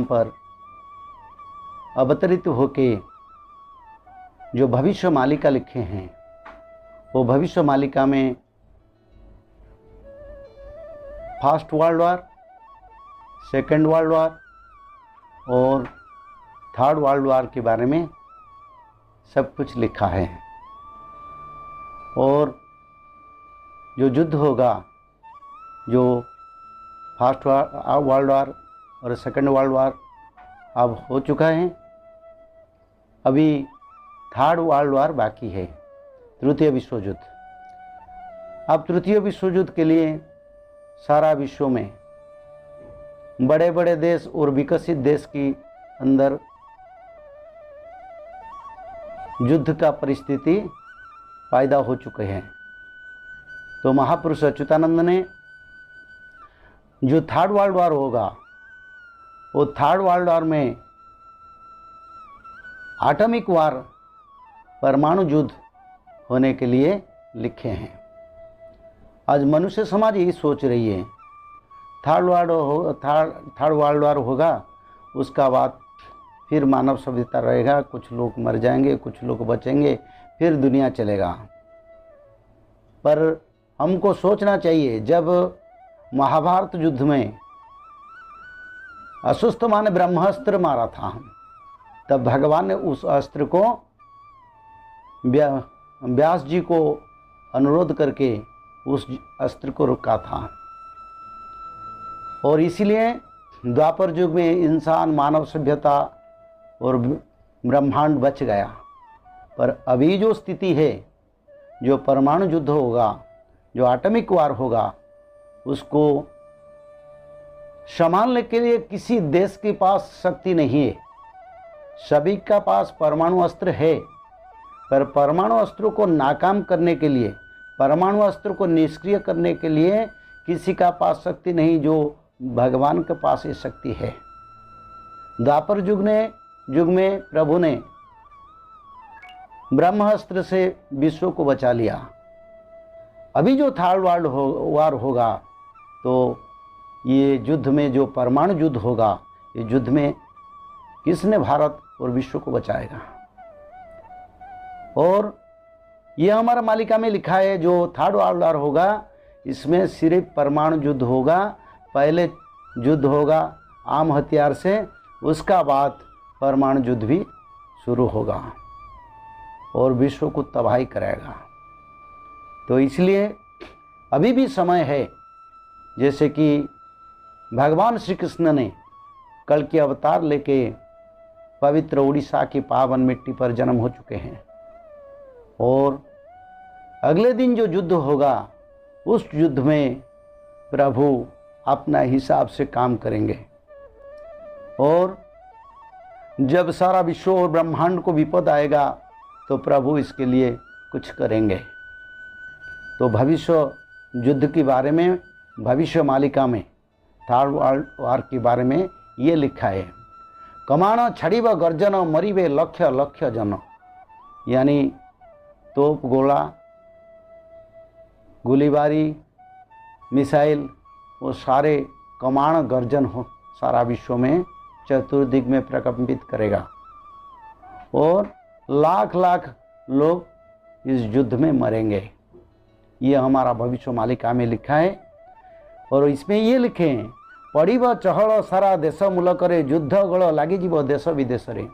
पर अवतरित होके जो भविष्य मालिका लिखे हैं, वो भविष्य मालिका में first world war, second world war और थर्ड वर्ल्ड वॉर के बारे में सब कुछ लिखा है। और जो युद्ध होगा, जो फर्स्ट वर्ल्ड वॉर और सेकेंड वर्ल्ड वॉर अब हो चुका है, अभी थर्ड वर्ल्ड वॉर बाकी है, तृतीय विश्व युद्ध। अब तृतीय विश्व युद्ध के लिए सारा विश्व में बड़े बड़े देश और विकसित देश की अंदर युद्ध का परिस्थिति पैदा हो चुके हैं। तो महापुरुष अच्युतानंद ने जो थर्ड वर्ल्ड वॉर होगा, वो थर्ड वर्ल्ड वॉर में एटॉमिक वॉर, परमाणु युद्ध होने के लिए लिखे हैं। आज मनुष्य समाज यही सोच रही है, थर्ड वर्ल्ड वॉर होगा, उसका बाद फिर मानव सभ्यता रहेगा, कुछ लोग मर जाएंगे, कुछ लोग बचेंगे, फिर दुनिया चलेगा। पर हमको सोचना चाहिए, जब महाभारत युद्ध में अश्वत्थामा ने ब्रह्मास्त्र मारा था, तब भगवान ने उस अस्त्र को व्यास जी को अनुरोध करके उस अस्त्र को रोका था। और इसीलिए द्वापर युग में इंसान, मानव सभ्यता और ब्रह्मांड बच गया। पर अभी जो स्थिति है, जो परमाणु युद्ध होगा, जो एटॉमिक वार होगा, उसको संभालने के लिए किसी देश के पास शक्ति नहीं है। सभी का पास परमाणु अस्त्र है, पर परमाणु अस्त्रों को नाकाम करने के लिए, परमाणु अस्त्र को निष्क्रिय करने के लिए किसी का पास शक्ति नहीं, जो भगवान के पास ये शक्ति है। द्वापर युग में प्रभु ने ब्रह्मास्त्र से विश्व को बचा लिया। अभी जो थर्ड वर्ल्ड वॉर होगा, तो ये युद्ध में जो परमाणु युद्ध होगा, ये युद्ध में किसने भारत और विश्व को बचाएगा? और ये हमारा मालिका में लिखा है, जो थर्ड वर्ल्ड वॉर होगा, इसमें सिर्फ परमाणु युद्ध होगा। पहले युद्ध होगा आम हथियार से, उसका बाद परमाणु युद्ध भी शुरू होगा और विश्व को तबाही करेगा। तो इसलिए अभी भी समय है, जैसे कि भगवान श्री कृष्ण ने कल के अवतार लेके पवित्र उड़ीसा की पावन मिट्टी पर जन्म हो चुके हैं। और अगले दिन जो युद्ध होगा, उस युद्ध में प्रभु अपना हिसाब से काम करेंगे। और जब सारा विश्व और ब्रह्मांड को विपद आएगा, तो प्रभु इसके लिए कुछ करेंगे। तो भविष्य युद्ध के बारे में, भविष्य मालिका में थर्ड वर्ल्ड वॉर के बारे में ये लिखा है, कमाण छड़ीब गर्जन मरीबे लक्ष लक्ष जन। यानी तोप, गोला, गोलीबारी, मिसाइल, वो सारे कमाण गर्जन हो, सारा विश्व में चतुर्दिक में प्रकंपित करेगा और लाख लाख लोग इस युद्ध में मरेंगे। ये हमारा भविष्य मालिका में लिखा है। और इसमें ये लिखे हैं, पड़िब चहल सारा देश मूलकरे युद्ध गल लगिजिब देश विदेश रे।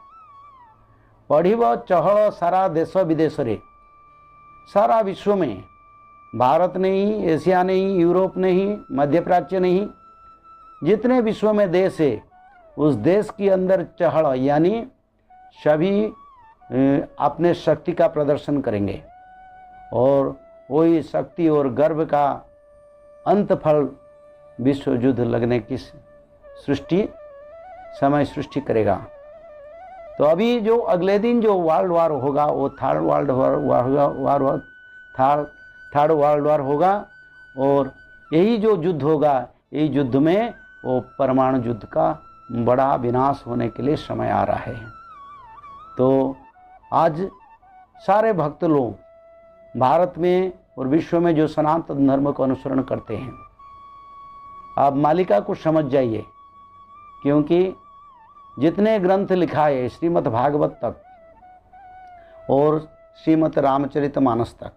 पड़िब चहल सारा देश विदेश रे, सारा विश्व में, भारत नहीं, एशिया नहीं, यूरोप नहीं, मध्य प्राच्य नहीं, जितने विश्व में देश है, उस देश के अंदर चहल, यानी सभी अपने शक्ति का प्रदर्शन करेंगे। और वही शक्ति और गर्व का अंत फल विश्व युद्ध लगने की समय सृष्टि करेगा। तो अभी जो अगले दिन जो वर्ल्ड वार होगा, वो थर्ड वर्ल्ड वार होगा। और यही जो युद्ध होगा, यही युद्ध में वो परमाणु युद्ध का बड़ा विनाश होने के लिए समय आ रहा है। तो आज सारे भक्त लोग भारत में और विश्व में जो सनातन धर्म को अनुसरण करते हैं, आप मालिका को समझ जाइए, क्योंकि जितने ग्रंथ लिखा है श्रीमद् भागवत तक और श्रीमद् रामचरितमानस तक,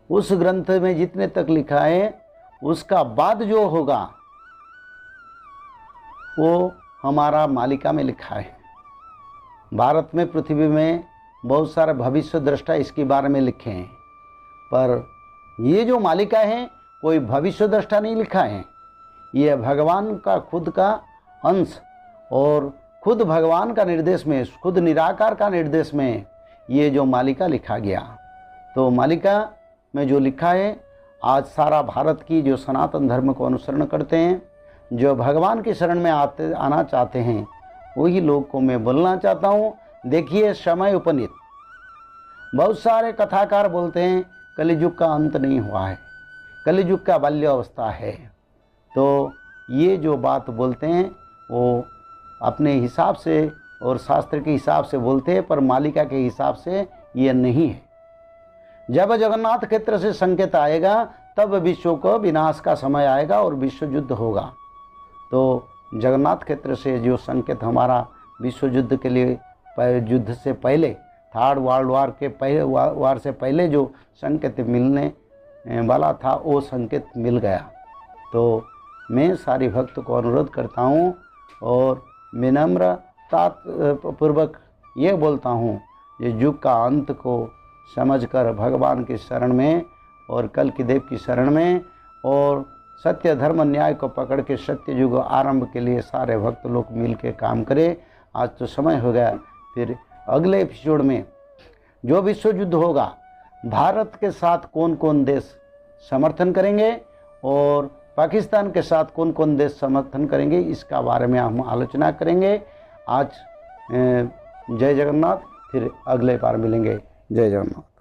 उस ग्रंथ में जितने तक लिखा है उसका बाद जो होगा वो हमारा मालिका में लिखा है। भारत में, पृथ्वी में बहुत सारे भविष्य दृष्टा इसके बारे में लिखे हैं, पर ये जो मालिका है कोई भविष्य दृष्टा नहीं लिखा है। ये भगवान का खुद का अंश और खुद भगवान का निर्देश में, खुद निराकार का निर्देश में ये जो मालिका लिखा गया। तो मालिका में जो लिखा है, आज सारा भारत की जो सनातन धर्म को अनुसरण करते हैं, जो भगवान की शरण में आना चाहते हैं, वही लोग को मैं बोलना चाहता हूँ। देखिए, समय उपनीत बहुत सारे कथाकार बोलते हैं कलियुग का अंत नहीं हुआ है, कलियुग का बाल्य अवस्था है। तो ये जो बात बोलते हैं वो अपने हिसाब से और शास्त्र के हिसाब से बोलते हैं, पर मालिका के हिसाब से ये नहीं है। जब जगन्नाथ क्षेत्र से संकेत आएगा तब विश्व को विनाश का समय आएगा और विश्व युद्ध होगा। तो जगन्नाथ क्षेत्र से जो संकेत हमारा विश्व युद्ध के लिए, युद्ध से पहले, थर्ड वर्ल्ड वार के पहले वार से पहले जो संकेत मिलने वाला था वो संकेत मिल गया। तो मैं सारी भक्त को अनुरोध करता हूँ और विनम्रता पूर्वक ये बोलता हूँ, ये युग का अंत को समझकर भगवान की शरण में और कल की देव की शरण में और सत्य धर्म न्याय को पकड़ के सत्य युग आरंभ के लिए सारे भक्त लोग मिल के काम करें। आज तो समय हो गया, फिर अगले एपिसोड में जो विश्व युद्ध होगा, भारत के साथ कौन कौन देश समर्थन करेंगे और पाकिस्तान के साथ कौन कौन देश समर्थन करेंगे, इसका बारे में हम आलोचना करेंगे। आज जय जगन्नाथ, फिर अगले बार मिलेंगे। जय जगन्नाथ।